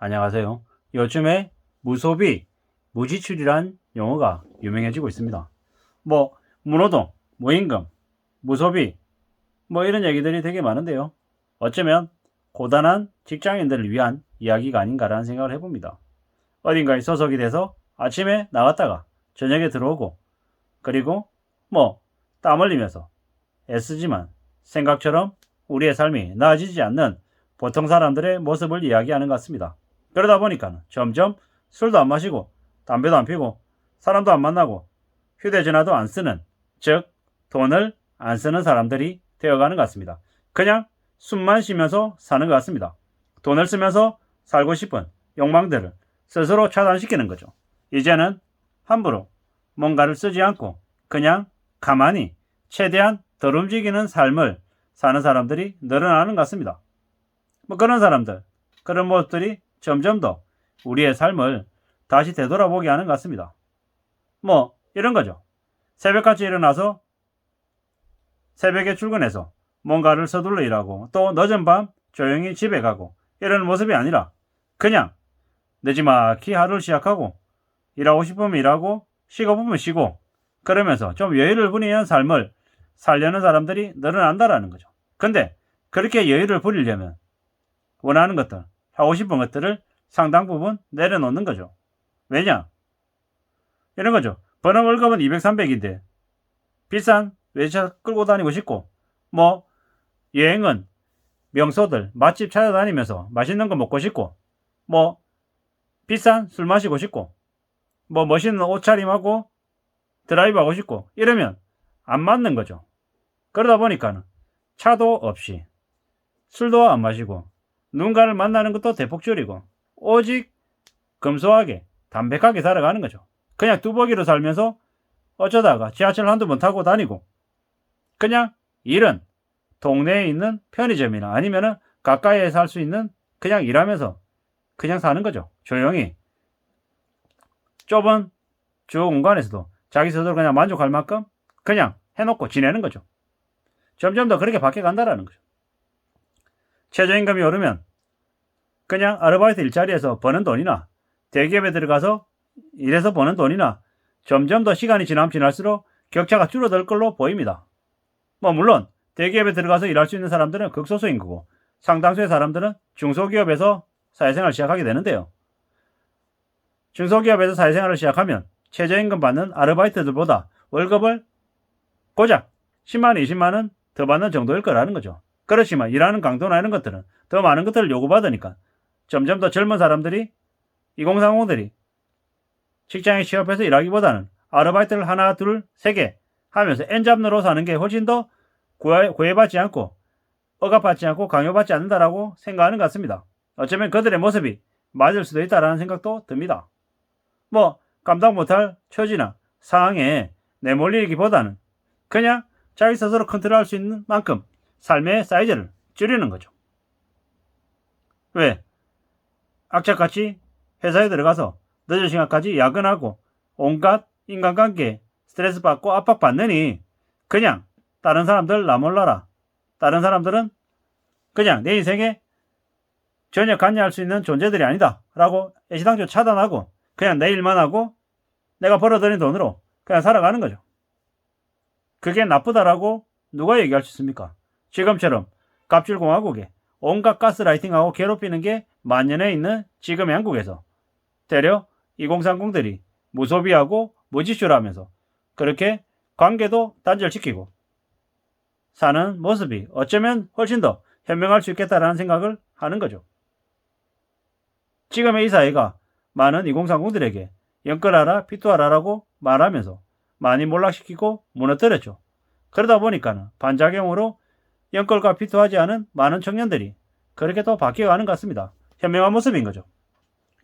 안녕하세요. 요즘에 무소비, 무지출이란 용어가 유명해지고 있습니다. 무노동, 무임금, 무소비, 이런 얘기들이 되게 많은데요. 어쩌면 고단한 직장인들을 위한 이야기가 아닌가라는 생각을 해봅니다. 어딘가에 소속이 돼서 아침에 나갔다가 저녁에 들어오고, 그리고 땀 흘리면서 애쓰지만 생각처럼 우리의 삶이 나아지지 않는 보통 사람들의 모습을 이야기하는 것 같습니다. 그러다 보니까 점점 술도 안 마시고 담배도 안 피고 사람도 안 만나고 휴대전화도 안 쓰는, 즉 돈을 안 쓰는 사람들이 되어가는 것 같습니다. 그냥 숨만 쉬면서 사는 것 같습니다. 돈을 쓰면서 살고 싶은 욕망들을 스스로 차단시키는 거죠. 이제는 함부로 뭔가를 쓰지 않고 그냥 가만히 최대한 덜 움직이는 삶을 사는 사람들이 늘어나는 것 같습니다. 그런 사람들, 그런 모습들이 점점 더 우리의 삶을 다시 되돌아보게 하는 것 같습니다. 이런 거죠. 새벽같이 일어나서 새벽에 출근해서 뭔가를 서둘러 일하고 또 늦은 밤 조용히 집에 가고 이런 모습이 아니라 그냥 늦지막히 하루를 시작하고 일하고 싶으면 일하고 쉬고 싶으면 쉬고 그러면서 좀 여유를 부리는 삶을 살려는 사람들이 늘어난다라는 거죠. 근데 그렇게 여유를 부리려면 원하는 것들, 하고 싶은 것들을 상당 부분 내려놓는 거죠. 왜냐? 이런 거죠. 버는 월급은 200, 300인데 비싼 외제차 끌고 다니고 싶고 여행은 명소들, 맛집 찾아다니면서 맛있는 거 먹고 싶고 비싼 술 마시고 싶고 멋있는 옷차림하고 드라이브 하고 싶고 이러면 안 맞는 거죠. 그러다 보니까 차도 없이 술도 안 마시고 누군가를 만나는 것도 대폭 줄이고 오직 검소하게 담백하게 살아가는 거죠. 그냥 뚜벅이로 살면서 어쩌다가 지하철 한두 번 타고 다니고 그냥 일은 동네에 있는 편의점이나 아니면은 가까이에 살 수 있는 그냥 일하면서 그냥 사는 거죠. 조용히 좁은 주거 공간에서도 자기 스스로 그냥 만족할 만큼 그냥 해놓고 지내는 거죠. 점점 더 그렇게 바뀌어 간다라는 거죠. 최저임금이 오르면 그냥 아르바이트 일자리에서 버는 돈이나 대기업에 들어가서 일해서 버는 돈이나 점점 더 시간이 지나면 지날수록 격차가 줄어들 걸로 보입니다. 물론 대기업에 들어가서 일할 수 있는 사람들은 극소수인 거고 상당수의 사람들은 중소기업에서 사회생활을 시작하게 되는데요. 중소기업에서 사회생활을 시작하면 최저임금 받는 아르바이트들보다 월급을 고작 10만원, 20만원 더 받는 정도일 거라는 거죠. 그렇지만 일하는 강도나 이런 것들은 더 많은 것들을 요구받으니까 점점 더 젊은 사람들이 2030들이 직장에 취업해서 일하기보다는 아르바이트를 하나, 둘, 세 개 하면서 N잡느로 사는 게 훨씬 더 구애받지 않고 억압받지 않고 강요받지 않는다라고 생각하는 것 같습니다. 어쩌면 그들의 모습이 맞을 수도 있다라는 생각도 듭니다. 감당 못할 처지나 상황에 내몰리기보다는 그냥 자기 스스로 컨트롤할 수 있는 만큼 삶의 사이즈를 줄이는 거죠. 왜? 악착같이 회사에 들어가서 늦은 시간까지 야근하고 온갖 인간관계에 스트레스 받고 압박받느니 그냥 다른 사람들 나 몰라라. 다른 사람들은 그냥 내 인생에 전혀 관여할 수 있는 존재들이 아니다 라고 애시당초 차단하고 그냥 내 일만 하고 내가 벌어들인 돈으로 그냥 살아가는 거죠. 그게 나쁘다라고 누가 얘기할 수 있습니까? 지금처럼 갑질공화국에 온갖 가스라이팅하고 괴롭히는 게 만연해 있는 지금의 한국에서 되려 2030들이 무소비하고 무지출하면서 그렇게 관계도 단절시키고 사는 모습이 어쩌면 훨씬 더 현명할 수 있겠다라는 생각을 하는 거죠. 지금의 이 사회가 많은 2030들에게 연끌하라 피투하라라고 말하면서 많이 몰락시키고 무너뜨렸죠. 그러다 보니까 반작용으로 연끌과 피투하지 않은 많은 청년들이 그렇게 또 바뀌어가는 것 같습니다. 현명한 모습인 거죠.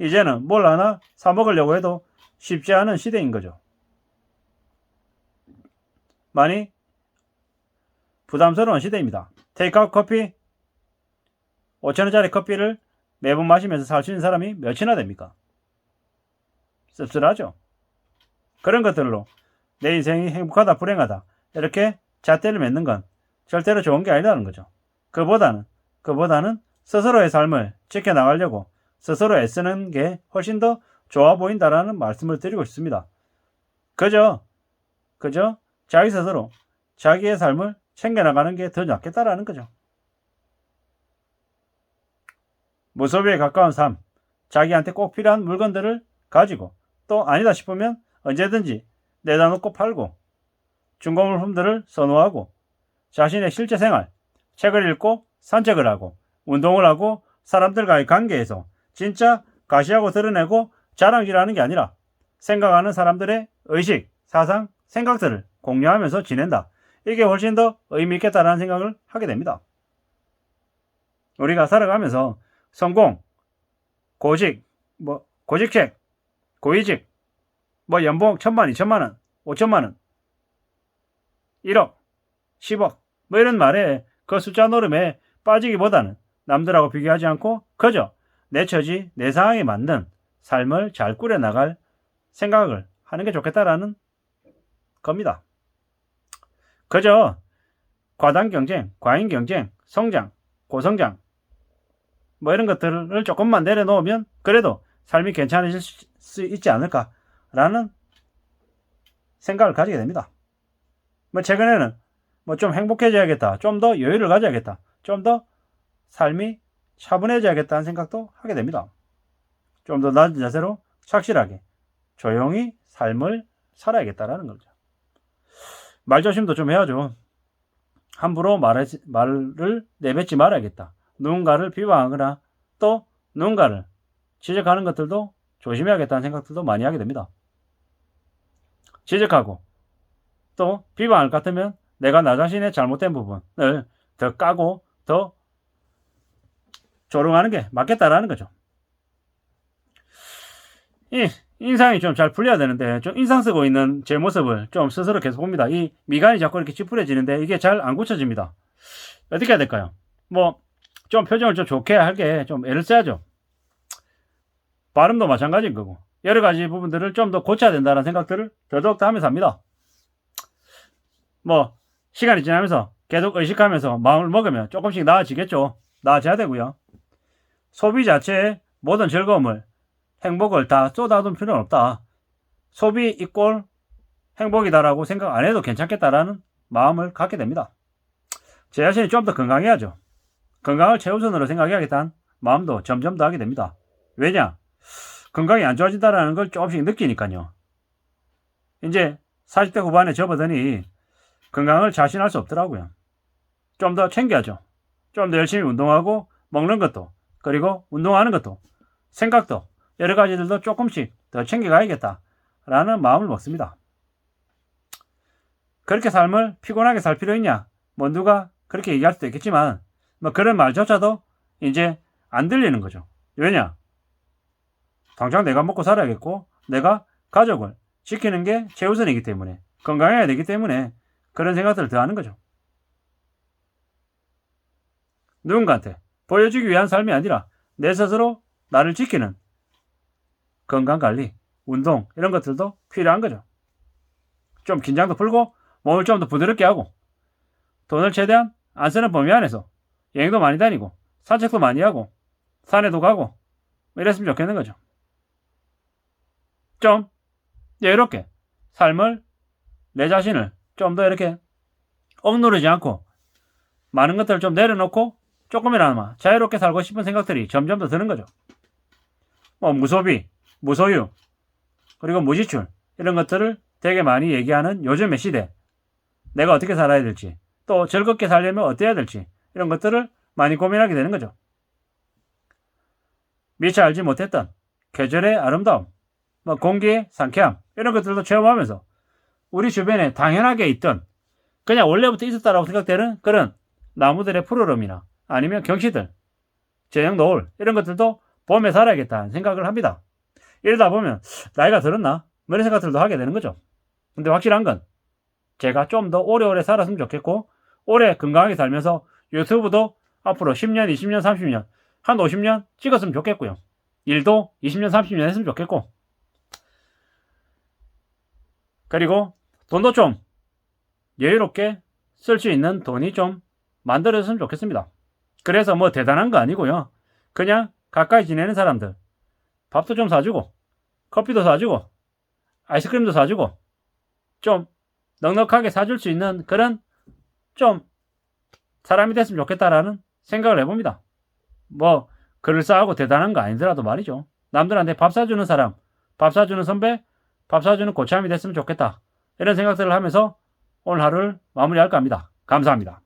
이제는 뭘 하나 사 먹으려고 해도 쉽지 않은 시대인 거죠. 많이 부담스러운 시대입니다. 테이크아웃 커피 5,000원짜리 커피를 매번 마시면서 살 수 있는 사람이 몇이나 됩니까? 씁쓸하죠. 그런 것들로 내 인생이 행복하다 불행하다 이렇게 잣대를 맺는 건 절대로 좋은 게 아니라는 거죠. 그보다는 스스로의 삶을 지켜나가려고 스스로 애쓰는 게 훨씬 더 좋아 보인다라는 말씀을 드리고 싶습니다. 그저 자기 스스로 자기의 삶을 챙겨나가는 게 더 낫겠다라는 거죠. 무소비에 가까운 삶, 자기한테 꼭 필요한 물건들을 가지고 또 아니다 싶으면 언제든지 내다 놓고 팔고 중고물품들을 선호하고 자신의 실제 생활, 책을 읽고 산책을 하고 운동을 하고 사람들과의 관계에서 진짜 가시하고 드러내고 자랑질하는 게 아니라 생각하는 사람들의 의식, 사상, 생각들을 공유하면서 지낸다. 이게 훨씬 더 의미 있겠다라는 생각을 하게 됩니다. 우리가 살아가면서 성공, 고직, 고직책, 고위직, 연봉 1,000만, 2,000만원, 5,000만원, 1억, 10억, 이런 말에 그 숫자 노름에 빠지기보다는 남들하고 비교하지 않고 그저 내 처지, 내 상황에 맞는 삶을 잘 꾸려나갈 생각을 하는 게 좋겠다라는 겁니다. 그저 과당 경쟁, 과잉 경쟁, 성장, 고성장, 이런 것들을 조금만 내려놓으면 그래도 삶이 괜찮아질 수 있지 않을까라는 생각을 가지게 됩니다. 최근에는 좀 행복해져야겠다, 좀 더 여유를 가져야겠다, 좀 더 삶이 차분해져야겠다는 생각도 하게 됩니다. 좀 더 낮은 자세로 착실하게 조용히 삶을 살아야겠다라는 거죠. 말조심도 좀 해야죠. 함부로 말을 내뱉지 말아야겠다. 누군가를 비방하거나 또 누군가를 지적하는 것들도 조심해야겠다는 생각들도 많이 하게 됩니다. 지적하고 또 비방할 것 같으면 내가 나 자신의 잘못된 부분을 더 까고 더 조롱하는 게 맞겠다라는 거죠. 이 인상이 좀 잘 풀려야 되는데 좀 인상 쓰고 있는 제 모습을 좀 스스로 계속 봅니다. 이 미간이 자꾸 이렇게 찌푸려지는데 이게 잘 안 고쳐집니다. 어떻게 해야 될까요? 좀 표정을 좀 좋게 하게 좀 애를 써야죠. 발음도 마찬가지인 거고 여러 가지 부분들을 좀 더 고쳐야 된다는 생각들을 더더욱 더 하면서 합니다. 시간이 지나면서 계속 의식하면서 마음을 먹으면 조금씩 나아지겠죠. 나아져야 되고요. 소비 자체의 모든 즐거움을, 행복을 다 쏟아둔 필요는 없다. 소비 이꼴 행복이다라고 생각 안 해도 괜찮겠다라는 마음을 갖게 됩니다. 제 자신이 좀 더 건강해야죠. 건강을 최우선으로 생각해야겠다는 마음도 점점 더 하게 됩니다. 왜냐? 건강이 안 좋아진다는 걸 조금씩 느끼니까요. 이제 40대 후반에 접어드니 건강을 자신할 수 없더라고요. 좀 더 챙겨야죠. 좀 더 열심히 운동하고 먹는 것도 그리고 운동하는 것도 생각도 여러 가지들도 조금씩 더 챙겨가야겠다라는 마음을 먹습니다. 그렇게 삶을 피곤하게 살 필요 있냐? 누가 그렇게 얘기할 수도 있겠지만 그런 말조차도 이제 안 들리는 거죠. 왜냐? 당장 내가 먹고 살아야겠고 내가 가족을 지키는 게 최우선이기 때문에 건강해야 되기 때문에 그런 생각들을 더 하는 거죠. 누군가한테 보여주기 위한 삶이 아니라 내 스스로 나를 지키는 건강관리, 운동 이런 것들도 필요한 거죠. 좀 긴장도 풀고 몸을 좀 더 부드럽게 하고 돈을 최대한 안 쓰는 범위 안에서 여행도 많이 다니고 산책도 많이 하고 산에도 가고 이랬으면 좋겠는 거죠. 좀 여유롭게 삶을 내 자신을 좀 더 이렇게 억누르지 않고 많은 것들을 좀 내려놓고 조금이나마 자유롭게 살고 싶은 생각들이 점점 더 드는 거죠. 무소비, 무소유, 그리고 무지출 이런 것들을 되게 많이 얘기하는 요즘의 시대, 내가 어떻게 살아야 될지 또 즐겁게 살려면 어때야 될지 이런 것들을 많이 고민하게 되는 거죠. 미처 알지 못했던 계절의 아름다움, 공기의 상쾌함 이런 것들도 체험하면서 우리 주변에 당연하게 있던 그냥 원래부터 있었다라고 생각되는 그런 나무들의 푸르름이나 아니면 경치들, 저녁 노을 이런 것들도 봄에 살아야겠다는 생각을 합니다. 이러다 보면 나이가 들었나? 이런 생각들도 하게 되는 거죠. 근데 확실한 건 제가 좀 더 오래오래 살았으면 좋겠고 오래 건강하게 살면서 유튜브도 앞으로 10년, 20년, 30년 한 50년 찍었으면 좋겠고요. 일도 20년, 30년 했으면 좋겠고 그리고 돈도 좀 여유롭게 쓸 수 있는 돈이 좀 만들어졌으면 좋겠습니다. 그래서 대단한 거 아니고요. 그냥 가까이 지내는 사람들 밥도 좀 사주고 커피도 사주고 아이스크림도 사주고 좀 넉넉하게 사줄 수 있는 그런 좀 사람이 됐으면 좋겠다라는 생각을 해봅니다. 뭐 그럴싸하고 대단한 거 아니더라도 말이죠. 남들한테 밥 사주는 사람, 밥 사주는 선배, 밥 사주는 고참이 됐으면 좋겠다. 이런 생각들을 하면서 오늘 하루를 마무리할까 합니다. 감사합니다.